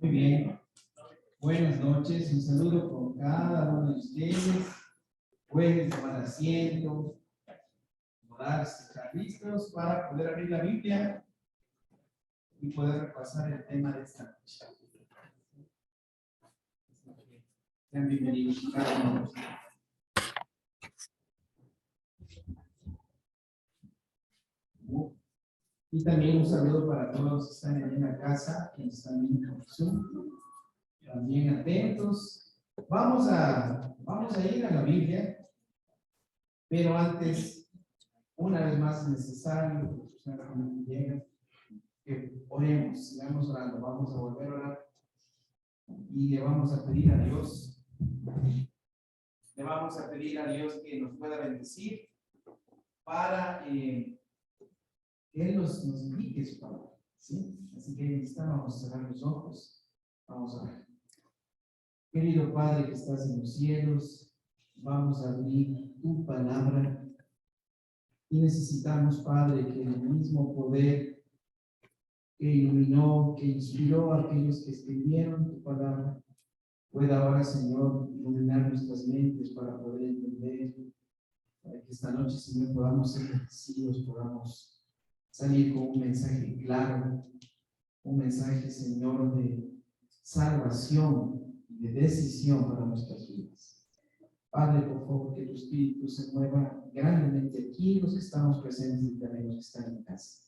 Muy bien. Buenas noches. Un saludo con cada uno de ustedes. Pueden tomar asiento, estar listos para poder abrir la Biblia y poder repasar el tema de esta noche. Sean bienvenidos cada uno de ustedes. Y también un saludo para todos los que están en la casa, que están viendo por Zoom. También atentos. Vamos a ir a la Biblia, pero antes, una vez más es necesario, que oremos, sigamos orando. Vamos a volver a orar y le vamos a pedir a Dios, que nos pueda bendecir para que Él nos indique su palabra, ¿sí? Así que necesitamos cerrar los ojos. Vamos a ver. Querido Padre que estás en los cielos, vamos a abrir tu palabra y necesitamos, Padre, que el mismo poder que iluminó, que inspiró a aquellos que escribieron tu palabra, pueda ahora, Señor, iluminar nuestras mentes para poder entender, para que esta noche, Señor, podamos ser bendecidos, podamos salir con un mensaje claro, un mensaje, Señor, de salvación, de decisión para nuestras vidas. Padre, por favor, que tu Espíritu se mueva grandemente aquí, los que estamos presentes y también los que están en casa.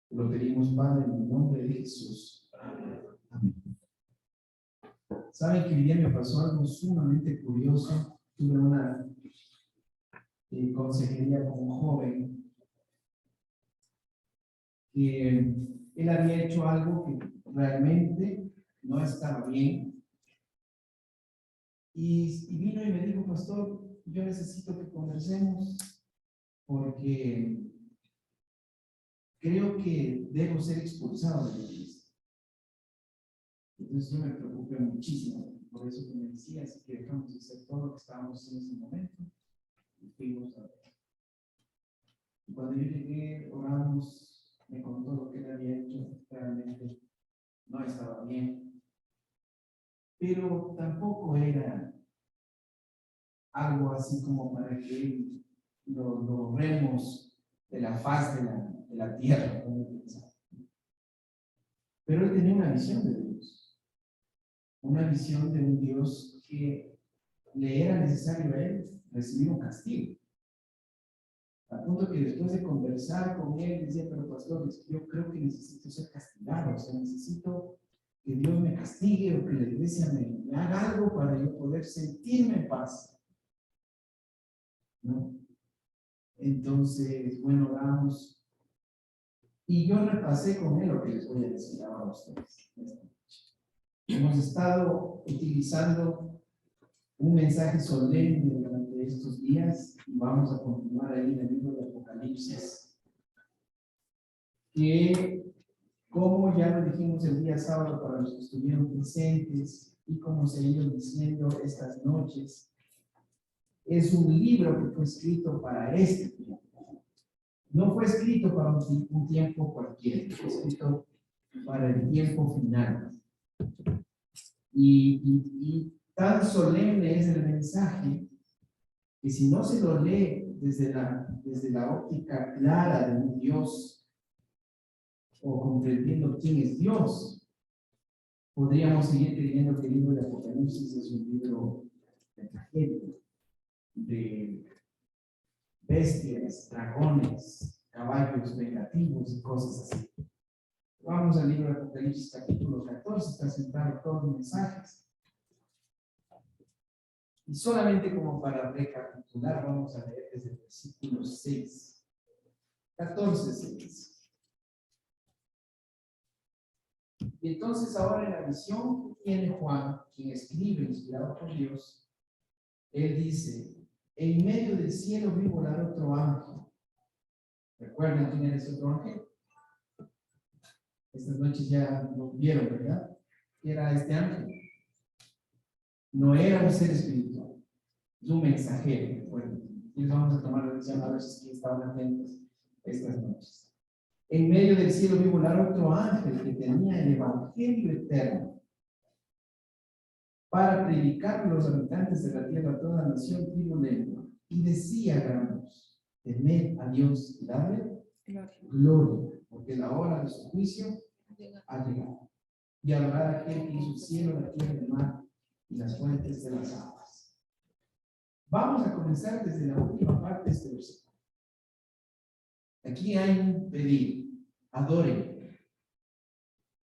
Te lo pedimos, Padre, en el nombre de Jesús. Amén. Saben que hoy día me pasó algo sumamente curioso. Tuve una consejería con un joven que él había hecho algo que realmente no estaba bien. Y vino y me dijo, pastor, yo necesito que conversemos porque creo que debo ser expulsado de la iglesia. Entonces yo me preocupé muchísimo por eso que me decía, así que dejamos de hacer todo lo que estábamos en ese momento y fuimos a ver. Y cuando yo llegué, oramos, me contó lo que él había hecho, realmente no estaba bien, pero tampoco era algo así como para que lo borremos de la faz de la tierra, como pensaba. Pero él tenía una visión de Dios, una visión de un Dios que le era necesario a él recibir un castigo. Al punto que después de conversar con él, decía, pero pastor, yo creo que necesito ser castigado, o sea, necesito que Dios me castigue o que la iglesia me haga algo para yo poder sentirme en paz, ¿no? Entonces, bueno, oramos. Y yo repasé con él lo que les voy a decir ahora a ustedes. Hemos estado utilizando un mensaje solemne durante estos días y vamos a continuar ahí en el libro de Apocalipsis, que, como ya lo dijimos el día sábado para los que estuvieron presentes y como se ha ido diciendo estas noches, es un libro que fue escrito para este tiempo. No fue escrito para un tiempo cualquiera, fue escrito para el tiempo final. Y tan solemne es el mensaje que si no se lo lee desde la óptica clara de un Dios o comprendiendo quién es Dios, podríamos seguir creyendo que el libro de Apocalipsis es un libro de tragedia, de bestias, dragones, caballos vengativos y cosas así. Vamos al libro de Apocalipsis capítulo 14, está sentado todos los mensajes. Y solamente como para recapitular, vamos a leer desde el versículo 6. 14, 6. Y entonces ahora en la visión que tiene Juan, quien escribe inspirado por Dios, él dice, en medio del cielo vi volar otro ángel. ¿Recuerdan quién era ese otro ángel? Estas noches ya lo vieron, ¿verdad? ¿Qué era este ángel? No era un ser espiritual, es un mensajero, recuerden. Y vamos a tomar la decisión a ver si estaban atentos estas noches. En medio del cielo vi volar otro ángel que tenía el evangelio eterno para predicar a los habitantes de la tierra, toda nación, tribu, lengua. Y decía gran voz: temed a Dios y dadle gloria, porque la hora de su juicio ha llegado. Y adorar a aquel que hizo el cielo, la tierra, el mar y las fuentes de las aguas. Vamos a comenzar desde la última parte de este versículo. Aquí hay un pedido: adoren.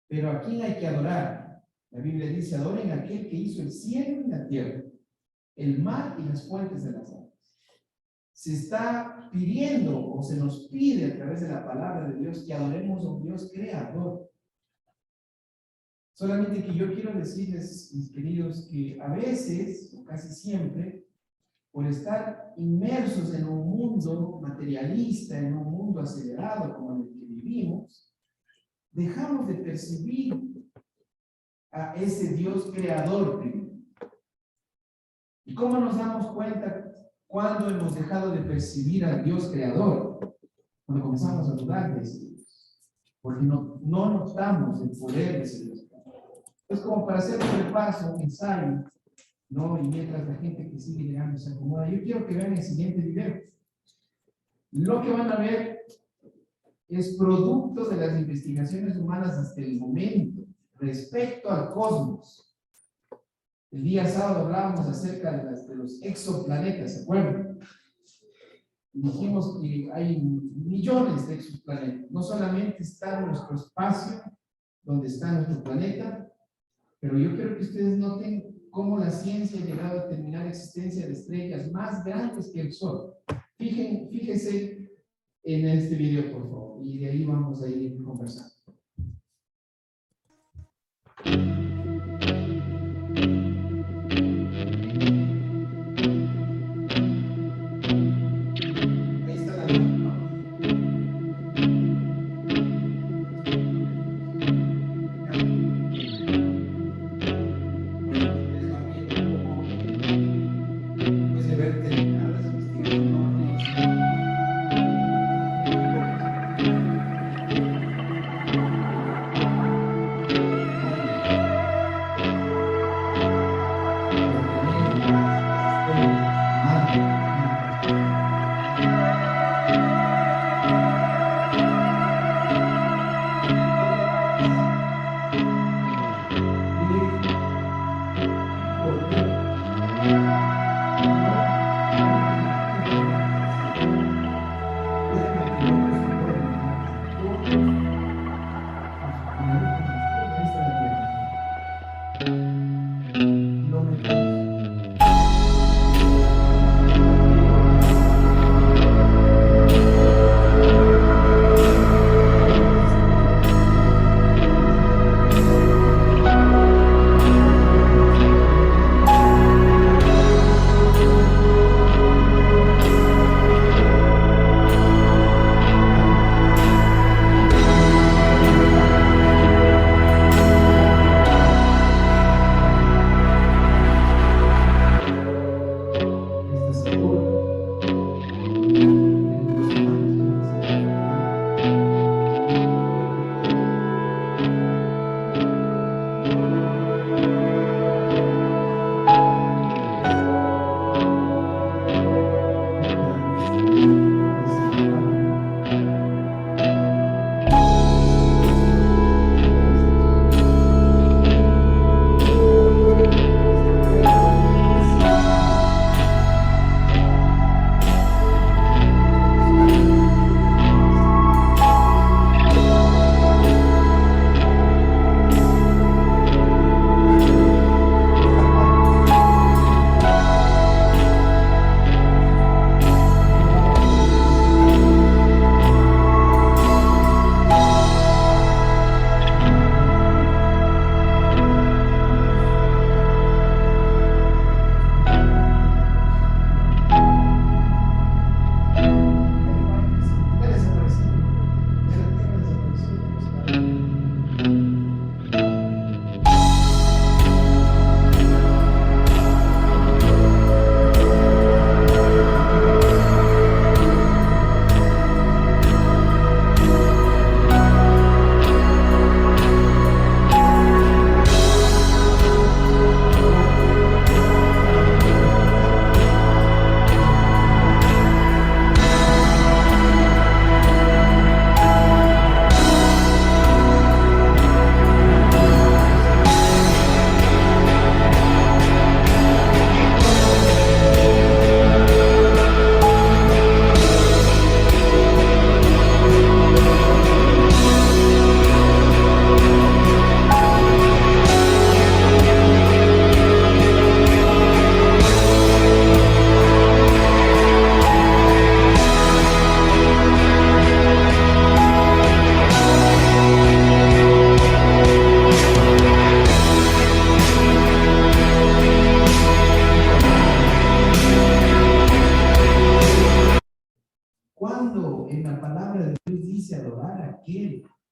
Pero ¿a quién hay que adorar? La Biblia dice: adoren a aquel que hizo el cielo y la tierra, el mar y las fuentes de las aguas. Se está pidiendo, o se nos pide a través de la palabra de Dios, que adoremos a un Dios creador. Solamente que yo quiero decirles, mis queridos, que a veces, o casi siempre, por estar inmersos en un mundo materialista, en un mundo acelerado como el que vivimos, dejamos de percibir a ese Dios creador primero. ¿Y cómo nos damos cuenta cuando hemos dejado de percibir al Dios creador? Cuando comenzamos a dudar de ese Dios, porque no notamos el poder de ese Dios creador. Es como para hacer un repaso, un ensayo, ¿no? Y mientras la gente que sigue llegando se acomoda, yo quiero que vean el siguiente video. Lo que van a ver es producto de las investigaciones humanas hasta el momento respecto al cosmos. El día sábado hablábamos acerca de los exoplanetas, ¿se acuerdan? Dijimos que hay millones de exoplanetas. No solamente está nuestro espacio, donde está nuestro planeta, pero yo quiero que ustedes noten cómo la ciencia ha llegado a determinar la existencia de estrellas más grandes que el Sol. Fíjense en este video, por favor, y de ahí vamos a ir conversando.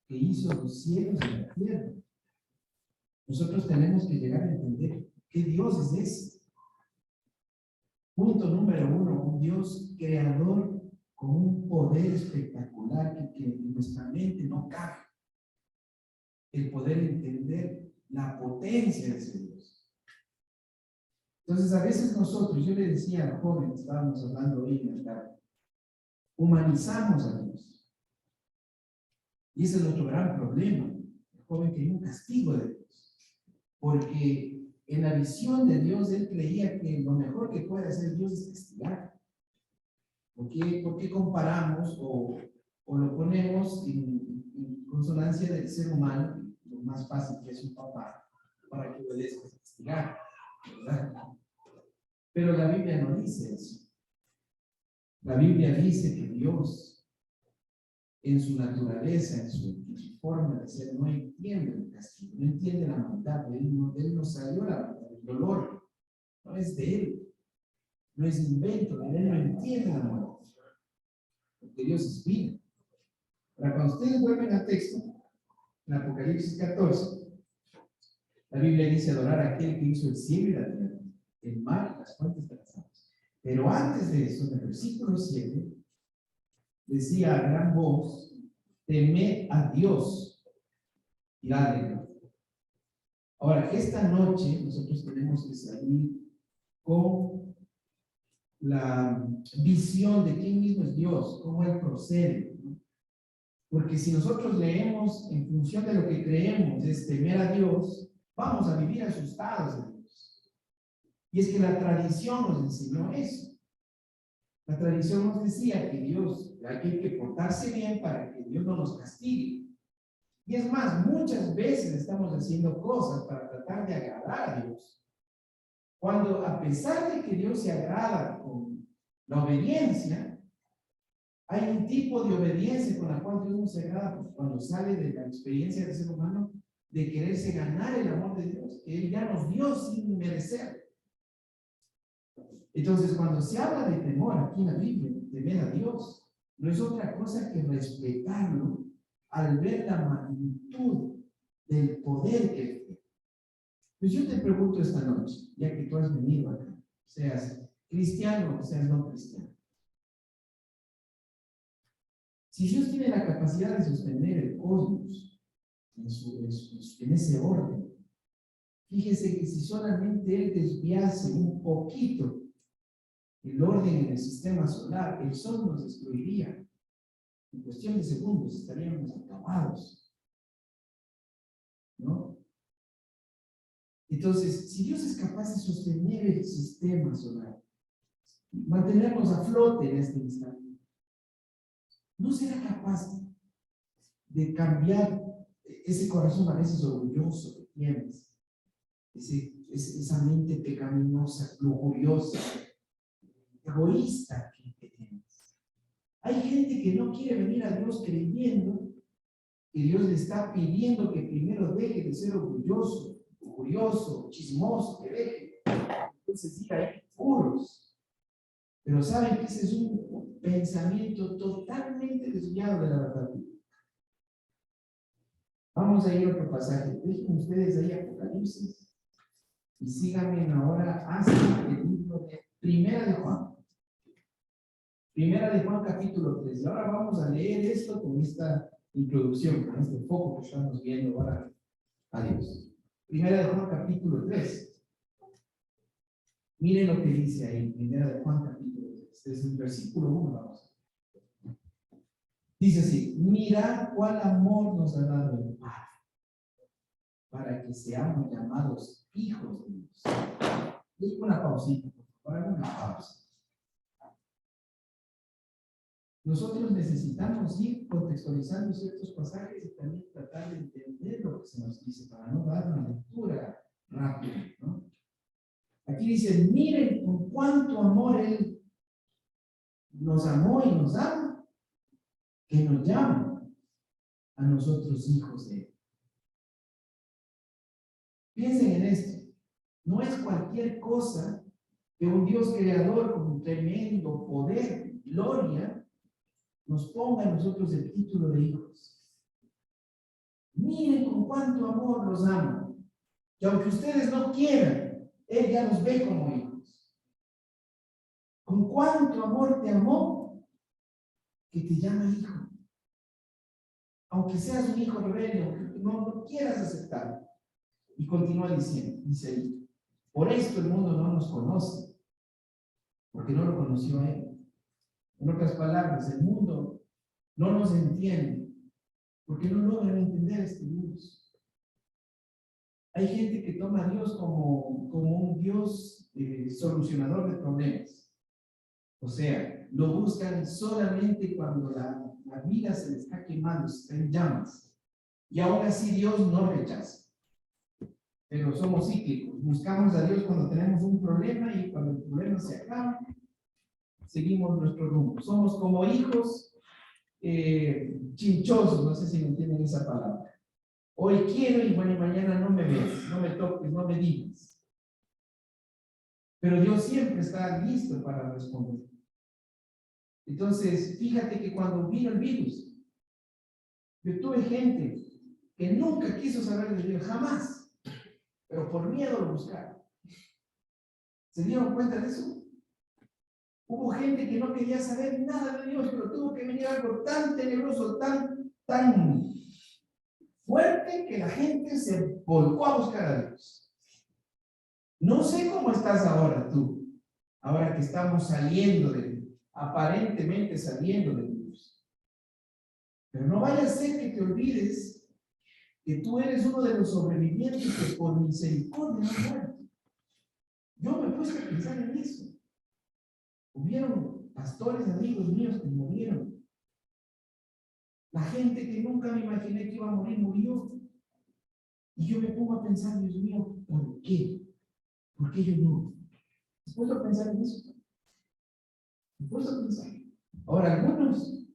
que hizo los cielos y la tierra. Nosotros tenemos que llegar a entender qué Dios es ese. Punto número uno, un Dios creador con un poder espectacular que en nuestra mente no cabe. El poder entender la potencia de ese Dios. Entonces, a veces nosotros, yo le decía a los jóvenes, estábamos hablando hoy en la tarde, humanizamos a Dios. Y ese es nuestro gran problema. El joven quería un castigo de Dios. Porque en la visión de Dios, él creía que lo mejor que puede hacer Dios es castigar. ¿Por qué comparamos o lo ponemos en consonancia del ser humano, lo más fácil que es un papá, para que obedezca es castigar, ¿verdad? Pero la Biblia no dice eso. La Biblia dice que Dios, en su naturaleza, en su forma de ser, no entiende el castigo, no entiende la maldad. De él no salió la maldad, el dolor no es de él, no es invento, él no entiende la muerte. Porque Dios es vida. Ahora, cuando ustedes vuelven al texto, en Apocalipsis 14, la Biblia dice adorar a aquel que hizo el cielo y la tierra, el mar y las fuentes de las aguas. Pero antes de eso, en el versículo 7, decía a gran voz, temed a Dios y dadle gloria. Ahora, esta noche nosotros tenemos que salir con la visión de quién mismo es Dios, cómo Él procede, ¿no? Porque si nosotros leemos en función de lo que creemos, es temer a Dios, vamos a vivir asustados de Dios. Y es que la tradición nos enseñó eso. La tradición nos decía que Dios, hay que portarse bien para que Dios no nos castigue. Y es más, muchas veces estamos haciendo cosas para tratar de agradar a Dios. Cuando a pesar de que Dios se agrada con la obediencia, hay un tipo de obediencia con la cual Dios no se agrada, pues cuando sale de la experiencia del ser humano de quererse ganar el amor de Dios, que Él ya nos dio sin merecer. Entonces, cuando se habla de temor aquí en la Biblia, temer a Dios, no es otra cosa que respetarlo al ver la magnitud del poder que Él tiene. Pues yo te pregunto esta noche, ya que tú has venido acá, seas cristiano o seas no cristiano. Si Dios tiene la capacidad de sostener el cosmos en ese orden, fíjese que si solamente Él desviase un poquito el orden en el sistema solar, el Sol nos destruiría. En cuestión de segundos estaríamos acabados, ¿no? Entonces, si Dios es capaz de sostener el sistema solar, mantenernos a flote en este instante, ¿no será capaz de cambiar ese corazón a veces orgulloso que tienes? Esa mente pecaminosa, lujuriosa, egoísta que tienes. Hay gente que no quiere venir a Dios creyendo que Dios le está pidiendo que primero deje de ser orgulloso, lujurioso, chismoso, que deje. Entonces diga, hay puros. Pero saben que ese es un pensamiento totalmente desviado de la verdad. Vamos a ir a otro pasaje. Dejen ustedes ahí Apocalipsis y síganme ahora hasta el libro de Primera de Juan. Primera de Juan capítulo 3. Y ahora vamos a leer esto con esta introducción, con este foco que estamos viendo ahora. Adiós. Primera de Juan capítulo 3. Miren lo que dice ahí, Primera de Juan capítulo 3. Desde el versículo 1 vamos. Dice así, mirad cuál amor nos ha dado el Padre, para que seamos llamados hijos de Dios. Y una pausita, por favor, una pausa. Nosotros necesitamos ir contextualizando ciertos pasajes y también tratar de entender lo que se nos dice para no dar una lectura rápida, ¿no? Aquí dice, miren con cuánto amor Él nos amó y nos ama, que nos llama a nosotros hijos de Él. Piensen en esto, no es cualquier cosa que un Dios creador con un tremendo poder, gloria, nos ponga a nosotros el título de hijos. Miren con cuánto amor los ama. Que aunque ustedes no quieran, Él ya los ve como hijos. Con cuánto amor te amó, que te llama hijo. Aunque seas un hijo rebelde, aunque no quieras aceptarlo. Y continúa diciendo, dice ahí, por esto el mundo no nos conoce, porque no lo conoció a Él. En otras palabras, el mundo no nos entiende, porque no logran entender este Dios. Hay gente que toma a Dios como un Dios solucionador de problemas. O sea, lo buscan solamente cuando la vida se le está quemando, se está en llamas. Y aún así Dios no rechaza. Pero somos cíclicos. Buscamos a Dios cuando tenemos un problema y cuando el problema se acaba, seguimos nuestro rumbo. Somos como hijos chinchosos, no sé si me entienden esa palabra. Hoy quiero y bueno, y mañana no me ves, no me toques, no me digas. Pero Dios siempre está listo para responder. Entonces, fíjate que cuando vino el virus, yo tuve gente que nunca quiso saber de Dios, jamás, pero por miedo lo buscaron. ¿Se dieron cuenta de eso? Hubo gente que no quería saber nada de Dios, pero tuvo que venir algo tan tenebroso, tan fuerte, que la gente se volcó a buscar a Dios. No sé cómo estás ahora tú, ahora que estamos aparentemente saliendo de Dios. Pero no vaya a ser que te olvides que tú eres uno de los sobrevivientes que por misericordia han muerto. Yo me puse a pensar en eso. Hubieron pastores, amigos míos que murieron. La gente que nunca me imaginé que iba a morir, murió. Y yo me pongo a pensar, Dios mío, ¿por qué? ¿Por qué yo no? ¿Te has puesto a pensar en eso? ¿Te has puesto a pensar? Ahora, algunos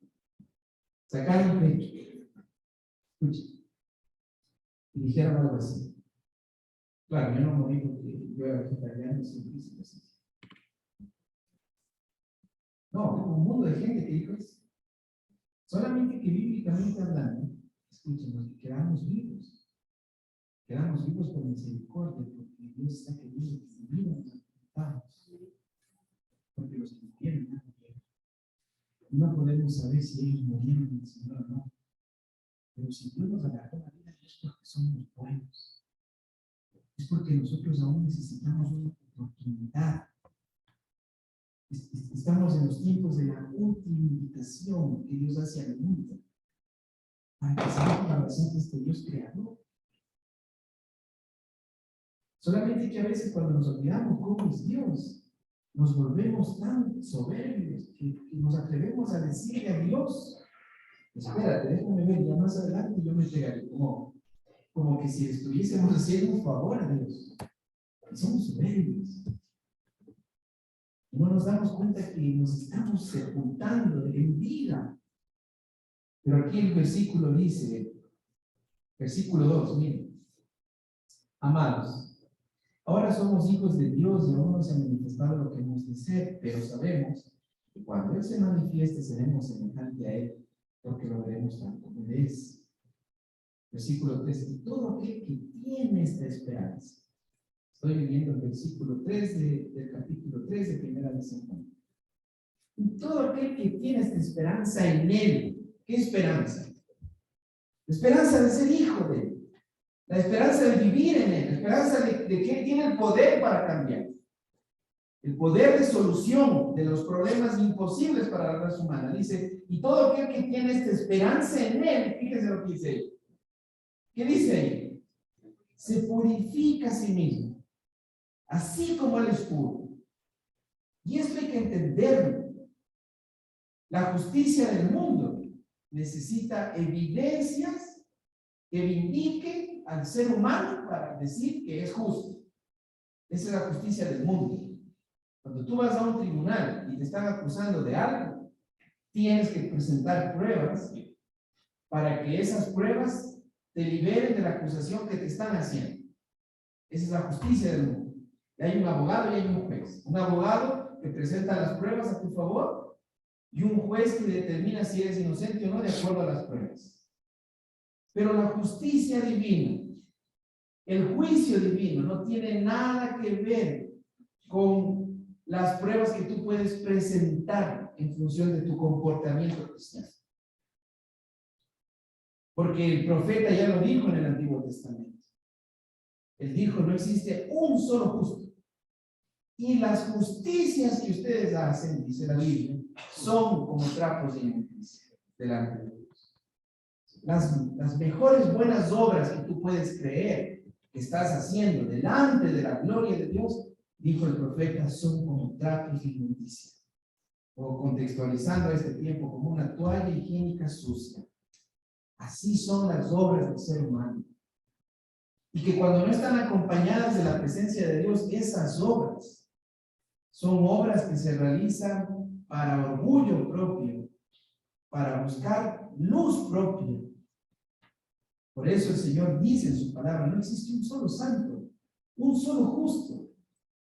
sacaron pecho. Escucha. Y dijeron algo así. Claro, yo no morí porque yo era vegetariano, siempre hice así. No, hubo un mundo de gente que dijo eso. Solamente que bíblicamente hablando, escúchenos, quedamos vivos. Quedamos vivos por misericordia, porque Dios está queriendo que vivamos aceptados. Porque los que murieron no murieron. No podemos saber si ellos murieron en el Señor o no. Pero si Dios nos agarró la vida, es porque somos buenos. Es porque nosotros aún necesitamos una oportunidad. Estamos en los tiempos de la última invitación que Dios hace al mundo para que seamos la razón de este Dios creador. Solamente que a veces cuando nos olvidamos cómo es Dios, nos volvemos tan soberbios que nos atrevemos a decirle a Dios, espérate, déjame ver, ya más adelante yo me pegaré, como que si estuviésemos haciendo un favor a Dios. Somos soberbios. No nos damos cuenta que nos estamos sepultando en vida. Pero aquí el versículo dice, versículo 2, miren, amados, ahora somos hijos de Dios y aún no se ha manifestado lo que hemos de ser, pero sabemos que cuando Él se manifieste seremos semejantes a Él, porque lo veremos tal como Él es. Versículo 3, y todo aquel que tiene esta esperanza. Estoy leyendo el versículo 3 del capítulo 3 de Primera de San Juan. Y todo aquel que tiene esta esperanza en Él, ¿qué esperanza? La esperanza de ser hijo de Él, la esperanza de vivir en Él, la esperanza de que Él tiene el poder para cambiar, el poder de solución de los problemas imposibles para la raza humana. Dice, y todo aquel que tiene esta esperanza en Él, fíjense lo que dice ahí. ¿Qué dice ahí? Se purifica a sí mismo, así como Él es puro. Y esto hay que entenderlo. La justicia del mundo necesita evidencias que vindiquen al ser humano para decir que es justo. Esa es la justicia del mundo. Cuando tú vas a un tribunal y te están acusando de algo, tienes que presentar pruebas para que esas pruebas te liberen de la acusación que te están haciendo. Esa es la justicia del mundo. Y hay un abogado y hay un juez. Un abogado que presenta las pruebas a tu favor y un juez que determina si eres inocente o no de acuerdo a las pruebas. Pero la justicia divina, el juicio divino, no tiene nada que ver con las pruebas que tú puedes presentar en función de tu comportamiento cristiano. Porque el profeta ya lo dijo en el Antiguo Testamento. Él dijo, no existe un solo justo. Y las justicias que ustedes hacen, dice la Biblia, son como trapos de inmundicia delante de Dios. Las mejores buenas obras que tú puedes creer que estás haciendo delante de la gloria de Dios, dijo el profeta, son como trapos de inmundicia. O contextualizando este tiempo como una toalla higiénica sucia. Así son las obras del ser humano. Y que cuando no están acompañadas de la presencia de Dios, esas obras son obras que se realizan para orgullo propio, para buscar luz propia. Por eso el Señor dice en su palabra, no existe un solo santo, un solo justo.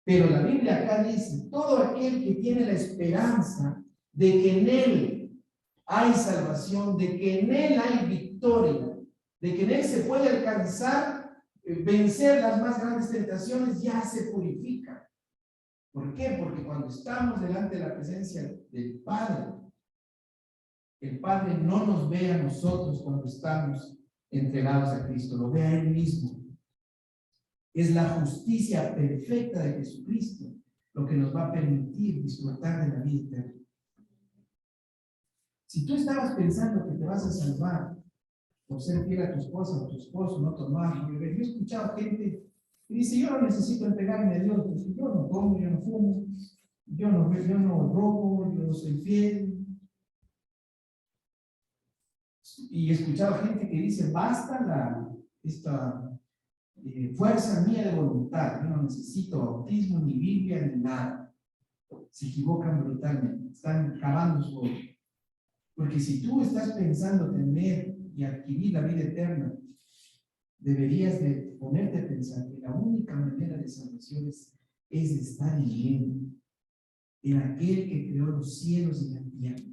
Pero la Biblia acá dice, todo aquel que tiene la esperanza de que en Él hay salvación, de que en Él hay victoria, de que en Él se puede alcanzar, vencer las más grandes tentaciones, ya se purifica. ¿Por qué? Porque cuando estamos delante de la presencia del Padre, el Padre no nos ve a nosotros cuando estamos entregados a Cristo, lo ve a Él mismo. Es la justicia perfecta de Jesucristo lo que nos va a permitir disfrutar de la vida eterna. Si tú estabas pensando que te vas a salvar por ser fiel a tu esposa o a tu esposo, no tomar, no beber, yo he escuchado gente que dice, yo no necesito entregarme a Dios, porque yo no como, yo no fumo, yo no robo, yo no soy fiel. Y he escuchado gente que dice, basta esta fuerza mía de voluntad, yo no necesito bautismo, ni Biblia, ni nada. Se equivocan brutalmente, están cavando su hoyo. Porque si tú estás pensando tener y adquirir la vida eterna, deberías de ponerte a pensar que la única manera de salvación es de estar en Él, en aquel que creó los cielos y la tierra.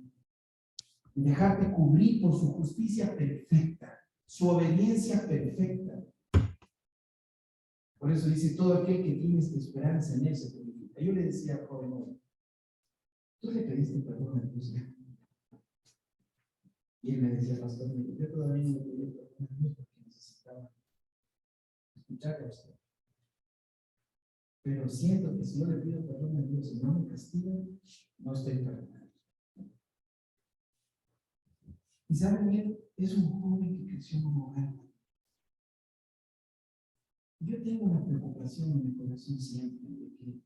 Y dejarte cubrir por su justicia perfecta, su obediencia perfecta. Por eso dice, todo aquel que tiene esta esperanza en Él se purifica. Yo le decía al joven hoy, ¿tú le pediste perdón a Dios? Y él me decía, pastor, yo todavía no le pedí perdón a Dios porque necesitaba escucharle a usted. Pero siento que si yo le pido perdón a Dios y no me castiga, no estoy perdonando. Y saben, él es un joven que creció en un hogar. Yo tengo una preocupación en mi corazón siempre de que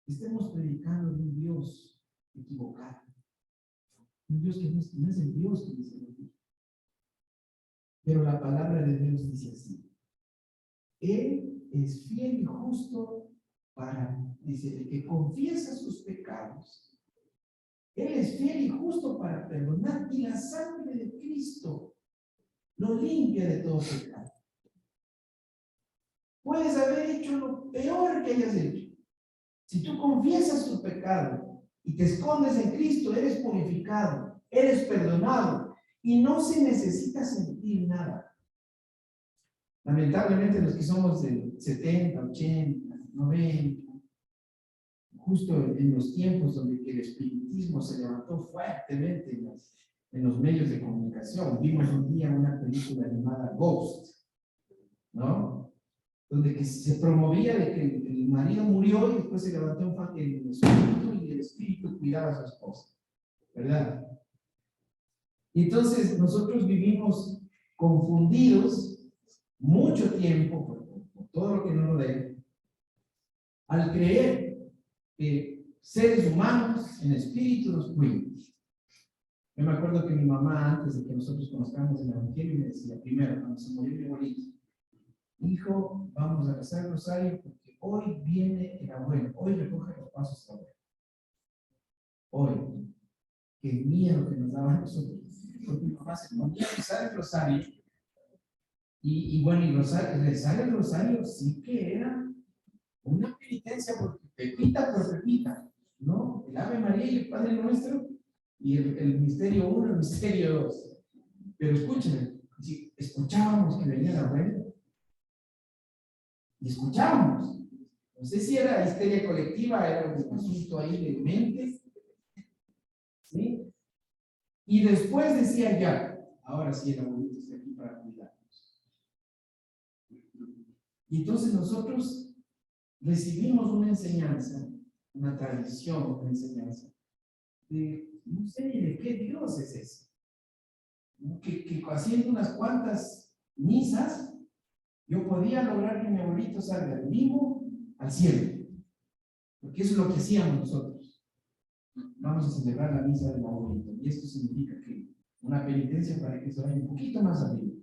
estemos predicando de un Dios equivocado. Un Dios que no es el Dios que dice la Biblia. Pero la palabra de Dios dice así. Él es fiel y justo dice, el que confiesa sus pecados. Él es fiel y justo para perdonar, y la sangre de Cristo lo limpia de todo pecado. Puedes haber hecho lo peor que hayas hecho. Si tú confiesas tu pecado y te escondes en Cristo, eres purificado, eres perdonado y no se necesita sentir nada. Lamentablemente los que somos de 70, 80, 90, justo en los tiempos donde el espiritismo se levantó fuertemente en los medios de comunicación, vimos un día una película animada Ghost, ¿no? Donde que se promovía de que el marido murió y después se levantó el espíritu y el espíritu cuidaba a su esposa, ¿verdad? Y entonces nosotros vivimos confundidos mucho tiempo por todo lo que nos rodea, al creer que seres humanos en espíritu nos cuidan. Yo me acuerdo que mi mamá, antes de que nosotros conozcamos el Evangelio, me decía, primero, cuando se murió mi abuelito, hijo, vamos a rezar el rosario porque hoy viene el abuelo, hoy recoge los pasos del abuelo. Hoy, qué miedo que nos daba a nosotros, porque mi mamá se ponía a rezar el rosario, y bueno, y rezar el rosario sí que era una penitencia por pepita por pepita, ¿no? El Ave María y el Padre Nuestro, y el misterio 1, el misterio 2. Pero escúchenme, si escuchábamos que venía la abuela. Y escuchábamos. No sé si era histeria colectiva, era un asunto ahí de mente. ¿Sí? Y después decía ya, ahora sí el abuelito está aquí para cuidarnos. Y entonces nosotros recibimos una enseñanza, una tradición, una enseñanza de, no sé de qué Dios es ese. ¿No? Que haciendo unas cuantas misas, yo podía lograr que mi abuelito salga vivo al cielo. Porque eso es lo que hacíamos nosotros. Vamos a celebrar la misa del abuelito. Y esto significa que una penitencia para que se vaya un poquito más arriba.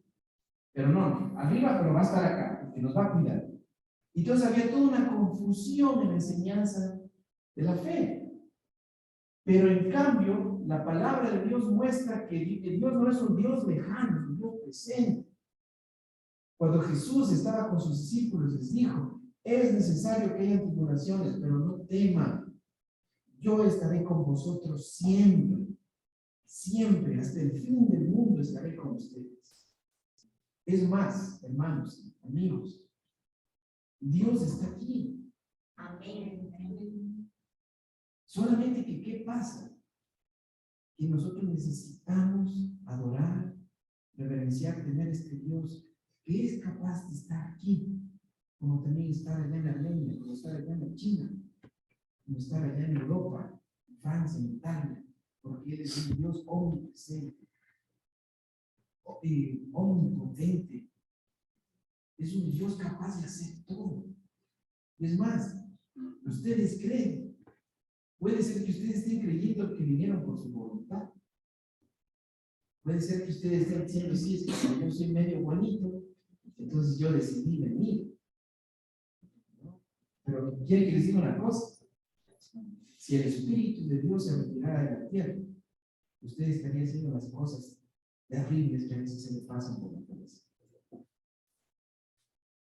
Pero no, arriba, pero va a estar acá, porque nos va a cuidar. Y entonces había toda una confusión en la enseñanza de la fe. Pero en cambio, la palabra de Dios muestra que Dios no es un Dios lejano, es un Dios presente. Cuando Jesús estaba con sus discípulos, les dijo, es necesario que haya tribulaciones, pero no teman. Yo estaré con vosotros siempre, siempre, hasta el fin del mundo estaré con ustedes. Es más, hermanos, amigos, Dios está aquí. Amén. Solamente que, ¿qué pasa? Que nosotros necesitamos adorar, reverenciar, tener este Dios que es capaz de estar aquí, como también estar allá en Armenia, como estar allá en China, como estar allá en Europa, en Francia, en Italia, porque Él es un Dios omnipresente, omnipotente, es un Dios capaz de hacer todo. Es más, ustedes creen, puede ser que ustedes estén creyendo que vinieron por su voluntad. Puede ser que ustedes estén diciendo, sí, es que yo soy medio bonito, entonces yo decidí venir. ¿No? Pero quieren que les diga una cosa. Si el Espíritu de Dios se retirara de la tierra, ustedes estarían haciendo las cosas terribles que a veces se les pasan por la cabeza.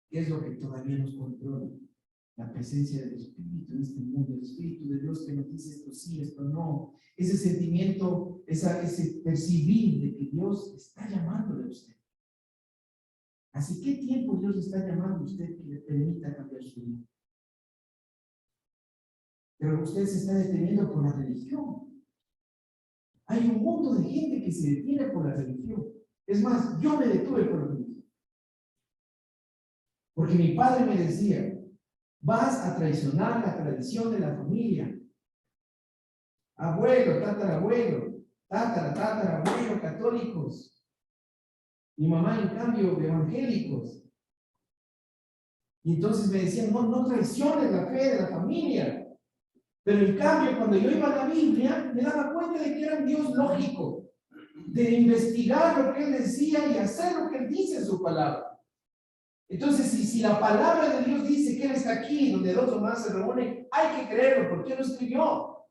¿Qué es lo que todavía nos controla? La presencia del Espíritu en este mundo, el Espíritu de Dios que nos dice esto sí, esto no. Ese sentimiento, ese percibir de que Dios está llamándole a usted. ¿Hace qué tiempo Dios está llamando a usted que le permita cambiar su vida? Pero usted se está deteniendo por la religión. Hay un mundo de gente que se detiene por la religión. Es más, yo me detuve por la religión. Porque mi padre me decía, vas a traicionar la tradición de la familia. Abuelo, tatarabuelo, tatarabuelo católicos. Mi mamá, en cambio, evangélicos. Y entonces me decían, no traiciones la fe de la familia. Pero en cambio, cuando yo iba a la Biblia, me daba cuenta de que era un Dios lógico, de investigar lo que Él decía y hacer lo que Él dice en su palabra. Entonces, si la palabra de Dios dice que Él está aquí, donde dos o más se reúnen, hay que creerlo. ¿Por qué lo escribió?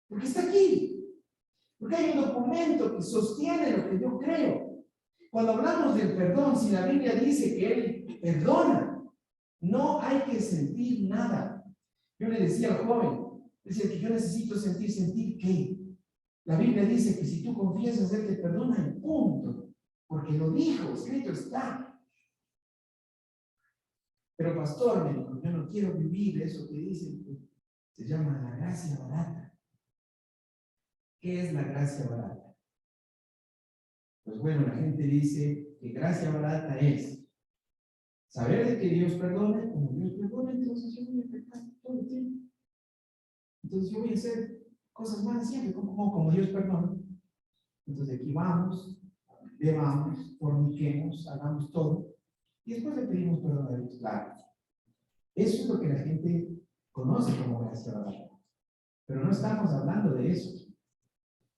Porque está aquí. Porque hay un documento que sostiene lo que yo creo. Cuando hablamos del perdón, si la Biblia dice que Él perdona, no hay que sentir nada. Yo le decía al joven, decía que yo necesito sentir ¿qué? La Biblia dice que si tú confiesas, Él te perdona y punto. Porque lo dijo, escrito está. Pero pastor, me dijo, yo no quiero vivir eso que dicen, que se llama la gracia barata. ¿Qué es la gracia barata? Pues bueno, la gente dice que gracia barata es saber de que Dios perdona, como Dios perdona, entonces yo voy a pecar todo el tiempo. Entonces yo voy a hacer cosas malas siempre, como Dios perdona. Entonces aquí vamos, bebamos, forniquemos, hagamos todo, y después le pedimos perdón a Dios. Claro. Eso es lo que la gente conoce como gracia barata. Pero no estamos hablando de eso.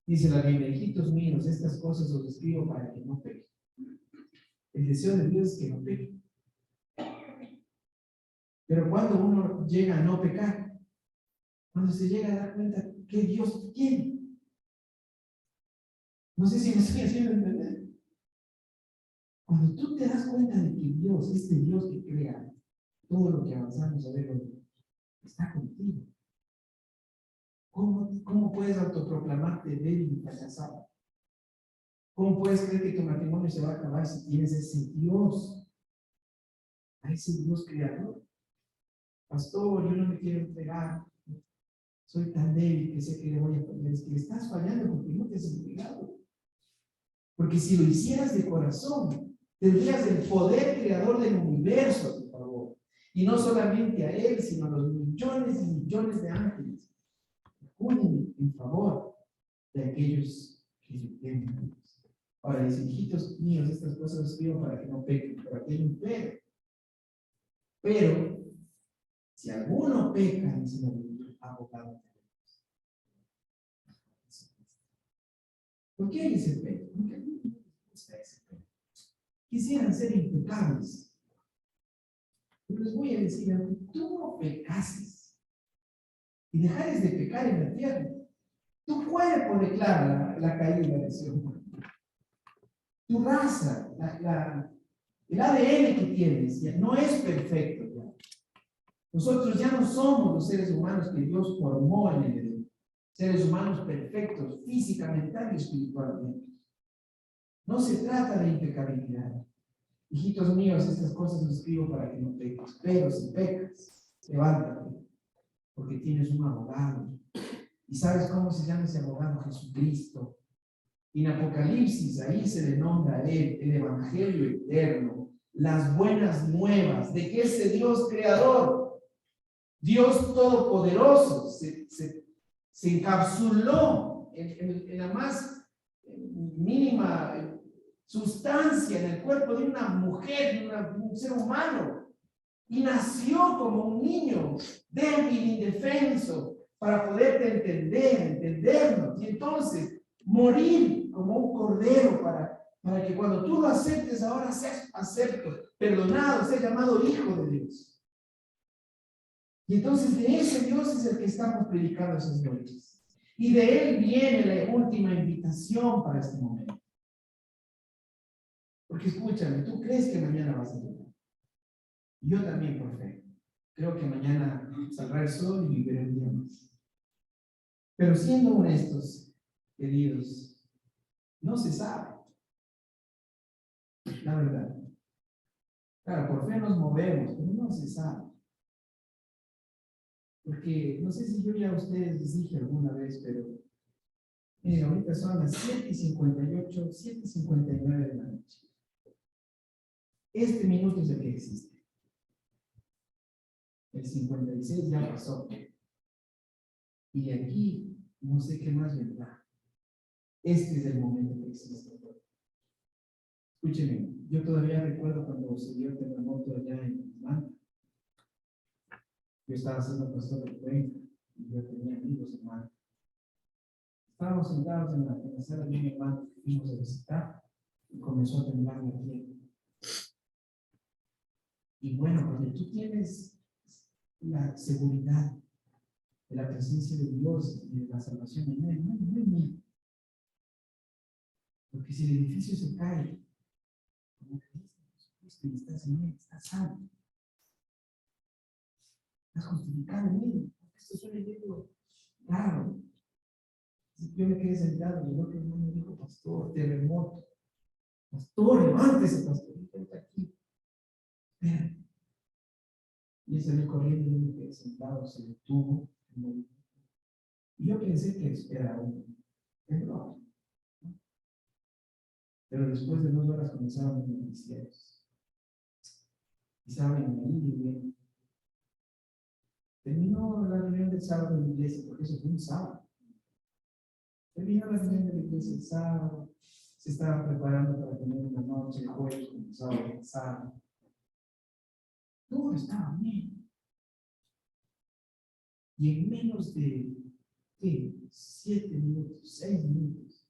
Dice la Biblia, hijitos míos, estas cosas os escribo para que no pequen. El deseo de Dios es que no pequen. Pero cuando uno llega a no pecar, cuando se llega a dar cuenta que Dios quiere. No sé si me estoy haciendo entender. Cuando tú te das cuenta de que Dios, este Dios que crea todo lo que avanzamos a ver hoy, está contigo. ¿Cómo puedes autoproclamarte débil y fracasado? ¿Cómo puedes creer que tu matrimonio se va a acabar si tienes ese Dios? A ese Dios creador. Pastor, yo no me quiero entregar. Soy tan débil que sé que le voy a perder. Es que le estás fallando porque no te has entregado. Porque si lo hicieras de corazón, tendrías el poder creador del universo a tu favor. Y no solamente a él, sino a los millones y millones de ángeles que acuden en favor de aquellos que le temen a Dios. Ahora dice, hijitos míos, estas cosas os escribo para que no pequen, pero aquí hay un pero. Pero, si alguno peca, dice la Biblia, abogado. ¿Por qué dice pero? ¿Por qué no gusta ese pero? Quisieran ser impecables. Pero les voy a decir, aunque tú no pecases y dejares de pecar en la tierra, tu cuerpo declara la caída de ese hombre. Tu raza, el ADN que tienes, ya no es perfecto. Ya. Nosotros ya no somos los seres humanos que Dios formó en el Edén. Seres humanos perfectos, física, mental y espiritualmente. No se trata de impecabilidad. Hijitos míos, estas cosas os escribo para que no peques. Pero si pecas, levántate, porque tienes un abogado. ¿Y sabes cómo se llama ese abogado? Jesucristo. En Apocalipsis, ahí se le nombra a él el Evangelio eterno, las buenas nuevas de que ese Dios creador, Dios todopoderoso, se encapsuló en la más mínima sustancia en el cuerpo de una mujer, de un ser humano, y nació como un niño débil, indefenso, para poderte entendernos, y entonces morir como un cordero para que cuando tú lo aceptes ahora seas acepto, perdonado, seas llamado hijo de Dios. Y entonces de ese Dios es el que estamos predicando esas noches. Y de él viene la última invitación para este momento. Porque escúchame, tú crees que mañana vas a llegar. Yo también por fe. Creo que mañana saldrá el sol y viviré el día más. Pero siendo honestos, queridos, no se sabe. La verdad. Claro, por fe nos movemos, pero no se sabe. Porque no sé si yo ya a ustedes les dije alguna vez, pero ahorita son las 7:58, 7:59 de la noche. Este minuto es el que existe. El 56 ya pasó. Y de aquí no sé qué más vendrá. Este es el momento que existe. Escúchenme, yo todavía recuerdo cuando se dio el terremoto allá en Manta. Yo estaba siendo pastor de Cuenca y yo tenía amigos en Manta. Estábamos sentados en la sala de mi hermano que fuimos a visitar y comenzó a temblar la tierra. Y bueno, cuando tú tienes la seguridad de la presencia de Dios y de la salvación en él, no hay miedo. Porque si el edificio se cae, como creíste en Jesucristo y estás en él, estás salvo. Estás justificado en él. Esto suena medio raro. Yo me quedé sentado y el otro hermano me dijo, pastor, terremoto. Pastor, levántese, pastor. Y yo aquí. Espera. Y él salió corriendo y yo me quedé sentado, se detuvo. Y yo pensé que era un temblor. Pero después de 2 horas comenzaron los noticieros. Y saben, ahí bien. Terminó la reunión del sábado en la iglesia, porque eso fue un sábado. Terminó la reunión de la iglesia el sábado. Se estaban preparando para tener una noche de juegos con el sábado pasado. Todo estaba bien. Y en menos de, ¿qué? 7 minutos, 6 minutos,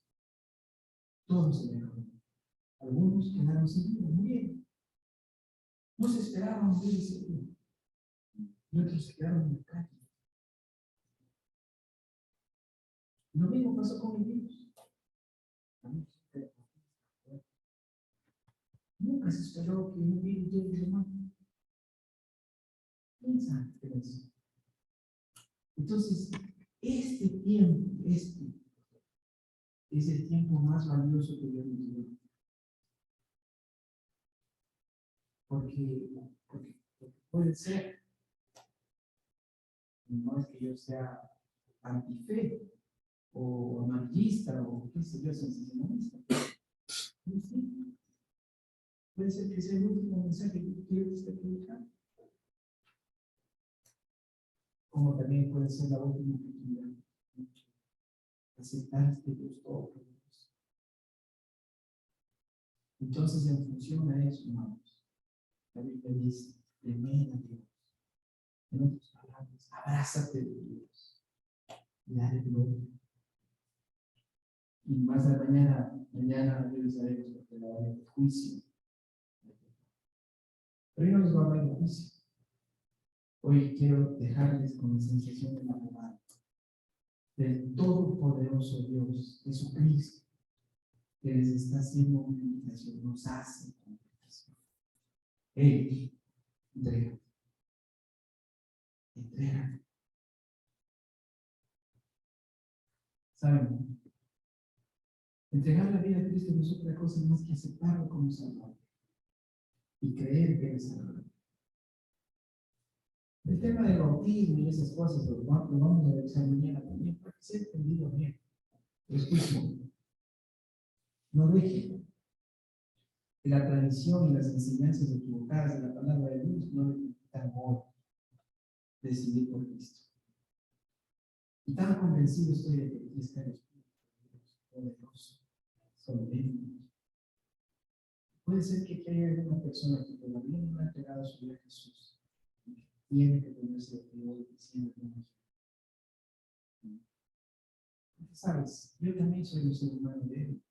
todo se mejoró. Algunos quedaron sin vida, murieron. No se esperaban ver ese día. Y otros se quedaron en la calle. Lo mismo pasó con mi Dios. Nunca se esperó que un virus llegue a mano. Piensa en eso. Entonces, este tiempo es el tiempo más valioso que Dios nos dio. Porque puede ser, no es que yo sea antife o amarillista o qué sé yo, sensacionalista. Sí, puede ser que sea el último mensaje que quiero que usted publicar. Como también puede ser la última oportunidad de aceptar este Dios todopoderoso. Entonces, en función a eso, hermanos, la Biblia dice: temed a Dios. En otras palabras, abrázate de Dios y dale gloria. Y más de mañana regresaremos porque la hora de juicio. Pero hoy no nos va a hablar de juicio. Hoy quiero dejarles con la sensación de enamorar del todopoderoso Dios, Jesucristo, que les está haciendo una invitación, nos hace una invitación. Entrégate. Entrégate. ¿Saben? Entregar la vida a Cristo no es otra cosa más que aceptarlo como Salvador y creer que es Salvador. El tema del bautismo y esas cosas lo vamos a revisar mañana también para que sea entendido bien. Escuchen, no dejen que la tradición y las enseñanzas equivocadas de la palabra de Dios no le permitan hoy decidir por Cristo. Y tan convencido estoy de que aquí está el Espíritu poderoso, solemne. Puede ser que haya alguna persona que todavía no ha entregado su vida a Jesús. Tiene que ponerse de pie hoy diciendo: sabes, yo también soy un ser humano débil,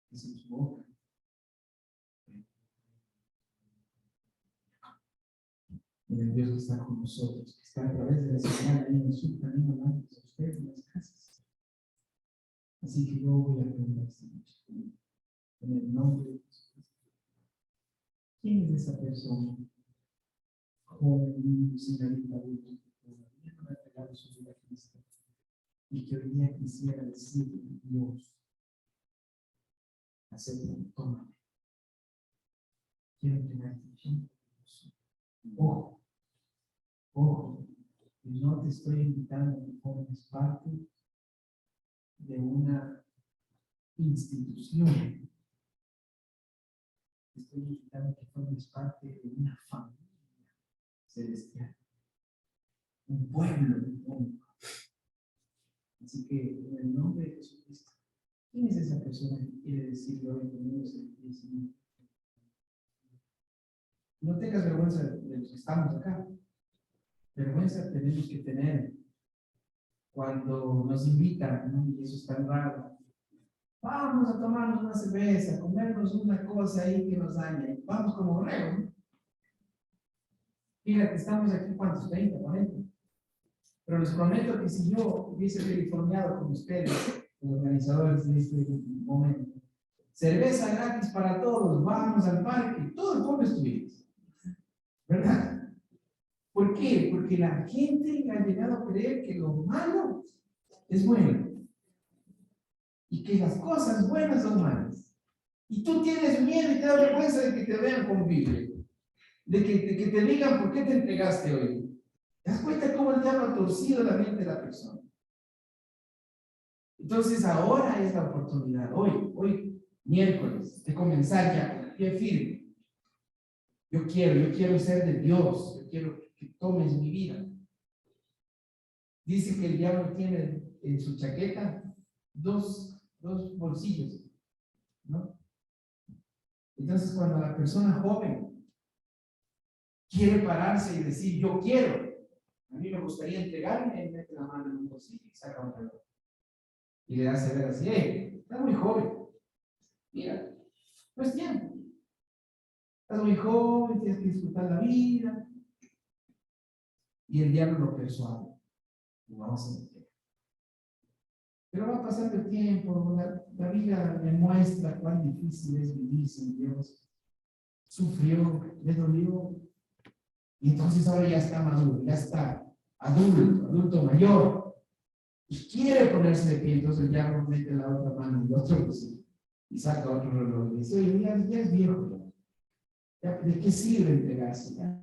que se equivoca. Y el Dios que está con nosotros, que está a través de la señal ahí en el sur, también hablando a ustedes en las casas. Así que yo voy a preguntar esta noche, en el nombre de Jesucristo: ¿quién es esa persona, joven, señorita, adulto, que todavía no ha entregado su vida a Cristo y que hoy día quisiera decirle: Dios, acéptame, tómame, quiero entregarte tiempo? Ojo, ojo, no te estoy invitando a que formes parte de una institución. Te estoy invitando a que formes parte de una familia celestial, un pueblo único. Así que, en el nombre de Jesucristo, ¿quién es esa persona que quiere decirle hoy conmigo? No tengas vergüenza de los que estamos acá. Vergüenza tenemos que tener cuando nos invitan, ¿no? Y eso es tan raro. Vamos a tomarnos una cerveza, a comernos una cosa ahí que nos daña. Vamos como borregos, ¿no? Fíjate, estamos aquí, ¿cuántos? 30, 40. Pero les prometo que si yo hubiese californiado con ustedes, los organizadores de este momento, cerveza gratis para todos, vamos al parque, todo el pueblo estuviera, ¿verdad? ¿Por qué? Porque la gente ha llegado a creer que lo malo es bueno y que las cosas buenas son malas. Y tú tienes miedo y te da vergüenza de que te vean con Biblia, de que te digan por qué te entregaste hoy. ¿Te das cuenta cómo el diablo ha torcido la mente de la persona? Entonces ahora es la oportunidad, hoy miércoles, de comenzar ya con pie firme. Yo quiero ser de Dios, yo quiero que tomes mi vida. Dice que el diablo tiene en su chaqueta dos bolsillos, ¿no? Entonces, cuando la persona joven quiere pararse y decir: yo quiero, a mí me gustaría entregarme, y mete la mano en un bolsillo y saca un reloj. Y le hace ver así: estás muy joven, mira, no es tiempo. Estás muy joven, tienes que disfrutar la vida. Y el diablo lo persuade. Y vamos a meter. Pero va pasando el tiempo, la vida me muestra cuán difícil es vivir sin Dios. Sufrió, le dolió. Y entonces ahora ya está maduro, ya está adulto mayor. y quiere ponerse de pie, entonces el diablo mete la otra mano y otro pues, y saca otro reloj y dice, oye, ya es viejo, ya, ¿de qué sirve entregarse? Ya.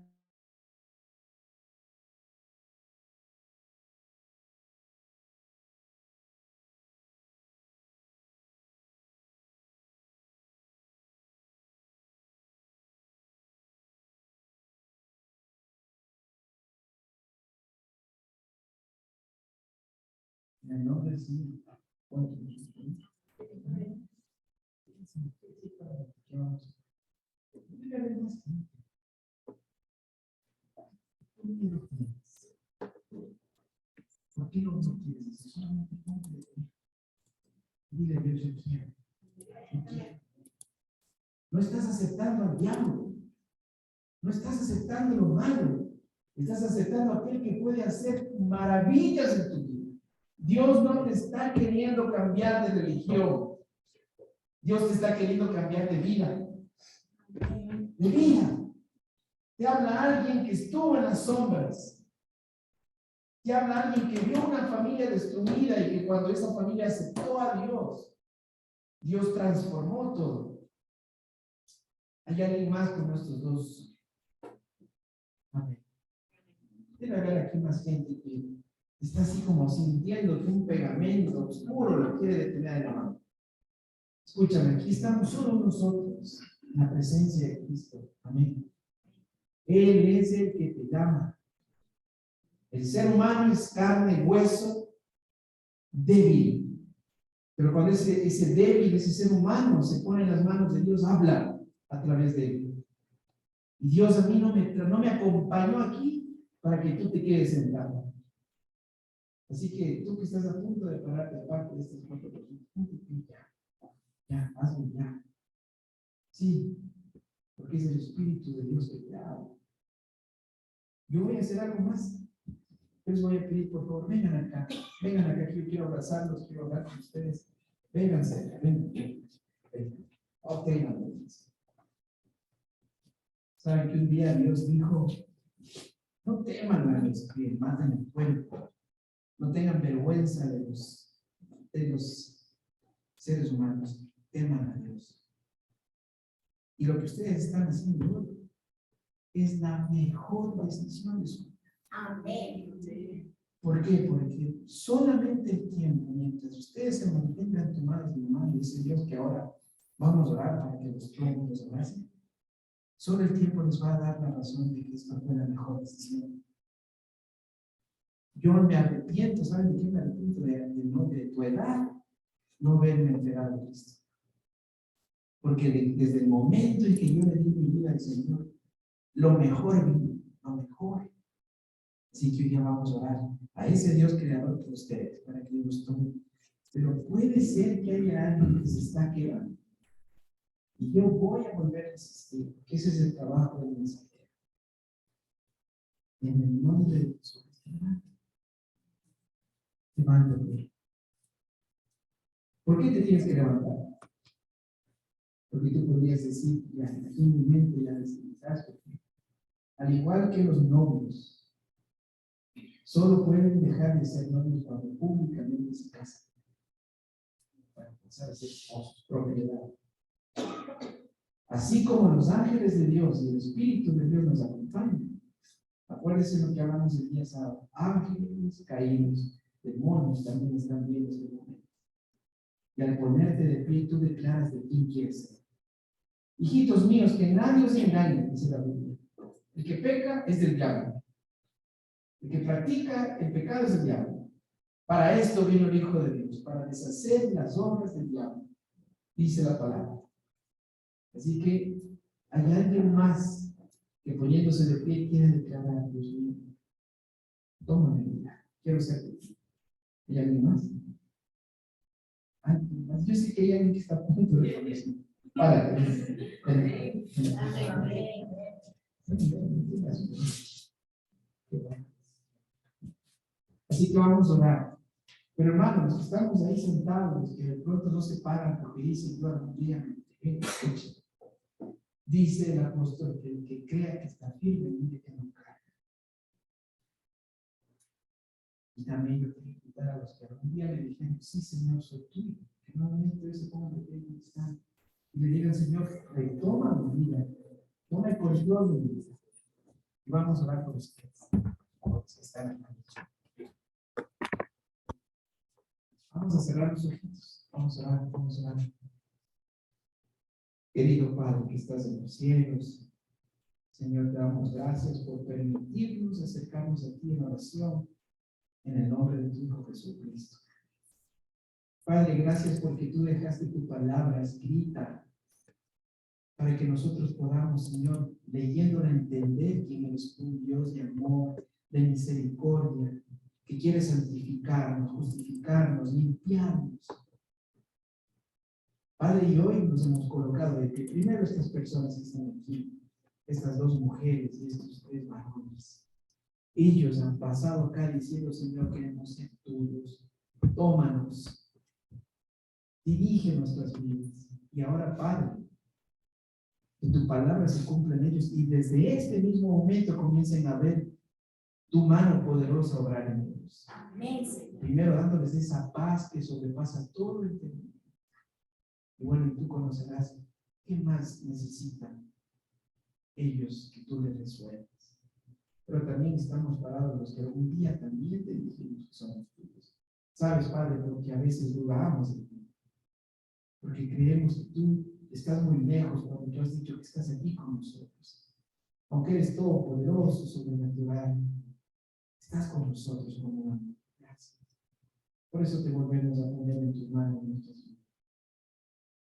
En el nombre del Señor. ¿Por qué no quieres? Solamente dile a Dios, yo quiero. No estás aceptando al diablo. No estás aceptando lo malo. Estás aceptando a aquel que puede hacer maravillas en tu vida. Dios no te está queriendo cambiar de religión. Dios te está queriendo cambiar de vida. De vida. Te habla alguien que estuvo en las sombras. Te habla alguien que vio una familia destruida y que cuando esa familia aceptó a Dios, Dios transformó todo. ¿Hay alguien más con estos dos? Amén. Debe haber aquí más gente que está así como sintiendo que un pegamento oscuro lo quiere detener en la mano. Escúchame, aquí estamos solo nosotros en la presencia de Cristo. Amén. Él es el que te llama. El ser humano es carne, hueso, débil. Pero cuando ese débil, ese ser humano se pone en las manos de Dios, habla a través de él. Y Dios a mí no me acompañó aquí para que tú te quedes sentado. Así que tú que estás a punto de pararte aparte de estas cuatro personas, ya, hazlo ya. Sí, porque es el Espíritu de Dios que te habla. Yo voy a hacer algo más. Les voy a pedir, por favor, vengan acá, que yo quiero abrazarlos, quiero hablar con ustedes. Vénganse, vengan. Obténganlo. Saben que un día Dios dijo, no teman a los que matan el cuerpo, no tengan vergüenza de los seres humanos, teman a Dios. Y lo que ustedes están haciendo hoy es la mejor decisión de su vida. Amén. ¿Por qué? Porque solamente el tiempo, mientras ustedes se mantengan tomados de la mano, dice Dios que ahora vamos a orar para que los tomen los abracen. Solo el tiempo les va a dar la razón de que esta fue la mejor decisión. Yo me arrepiento, ¿saben de qué me arrepiento? De tu edad, no verme enterado de Cristo. Porque desde el momento en que yo le di mi vida al Señor, lo mejor vino, lo mejor. Así que hoy ya vamos a orar a ese Dios creador de ustedes para que los tome. Pero puede ser que haya alguien que se está quedando. Y yo voy a volver a insistir, que ese es el trabajo del mensajero. En el nombre de Jesús, levántate. ¿Por qué te tienes que levantar? Porque tú podrías decir, ya, aquí en mi mente ya ¿sabes por qué? Al igual que los novios, solo pueden dejar de ser novios cuando públicamente se casan. Para empezar a ser sus propiedades. Así como los ángeles de Dios y el Espíritu de Dios nos acompañan. Acuérdense lo que hablamos el día sábado. Ángeles caídos, demonios también están viendo este momento. Y al ponerte de pie, tú declaras de quién quieres ser. Hijitos míos, que nadie os engañe, dice la Biblia. El que peca es del diablo. El que practica el pecado es el diablo. Para esto vino el Hijo de Dios, para deshacer las obras del diablo, dice la palabra. Así que hay alguien más que poniéndose de pie quiere declarar, Dios mío, tómame vida, quiero ser de ti. ¿Hay alguien más? ¿Alguien más? Yo sé que hay alguien que está a punto de ponerse. Párate. Así que vamos a orar. Pero hermanos, estamos ahí sentados, que de pronto no se paran porque dicen, yo algún día me escuchen. Dice el apóstol que el que crea que está firme, mire que no cae. Y también yo creo que invitar a los que algún día le dijeron, sí, Señor, soy tuyo. Que en un momento ese pongan de pie donde están. Y le digan, Señor, retoma mi vida. Toma el control de mi vida. Y vamos a orar por los que están aquí. Vamos a cerrar los ojitos. Vamos a orar, vamos a orar. Querido Padre que estás en los cielos, Señor, te damos gracias por permitirnos acercarnos a ti en oración, en el nombre de tu Hijo Jesucristo. Padre, gracias porque tú dejaste tu palabra escrita para que nosotros podamos, Señor, leyéndola, entender quién eres tú, Dios de amor, de misericordia, que quiere santificarnos, justificarnos, limpiarnos. Padre, y hoy nos hemos colocado de que primero estas personas que están aquí, estas dos mujeres y estos tres varones, ellos han pasado acá diciendo, Señor, queremos ser tuyos, tómanos, dirige nuestras vidas. Y ahora, Padre, que tu palabra se cumpla en ellos y desde este mismo momento comiencen a ver tu mano poderosa obrar en ellos. Amén. Primero dándoles esa paz que sobrepasa todo el entendimiento. Y bueno, tú conocerás qué más necesitan ellos que tú les resuelvas. Pero también estamos parados los que algún día también te dijimos que somos tuyos. Sabes, Padre, porque a veces dudamos de ti. Porque creemos que tú estás muy lejos cuando tú has dicho que estás aquí con nosotros. Aunque eres todopoderoso, sobrenatural, estás con nosotros como una gracia. Por eso te volvemos a poner en tus manos nuestras vidas.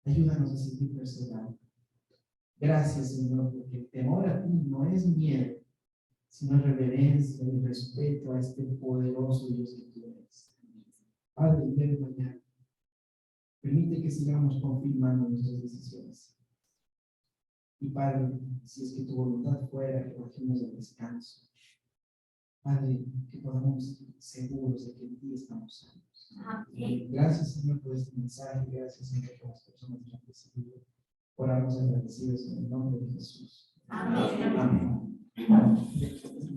Ayúdanos a seguir perseverando. Gracias, Señor, porque el temor a ti no es miedo, sino reverencia y respeto a este poderoso Dios que tú eres. Padre, el día de mañana, permite que sigamos confirmando nuestras decisiones. Y Padre, si es que tu voluntad fuera que bajemos el descanso, Padre, que podamos estar seguros de que en ti estamos sanos. Amén. Gracias, Señor, por este mensaje. Gracias, Señor, por las personas que han recibido. Oramos agradecidos en el nombre de Jesús. Amén. Amén.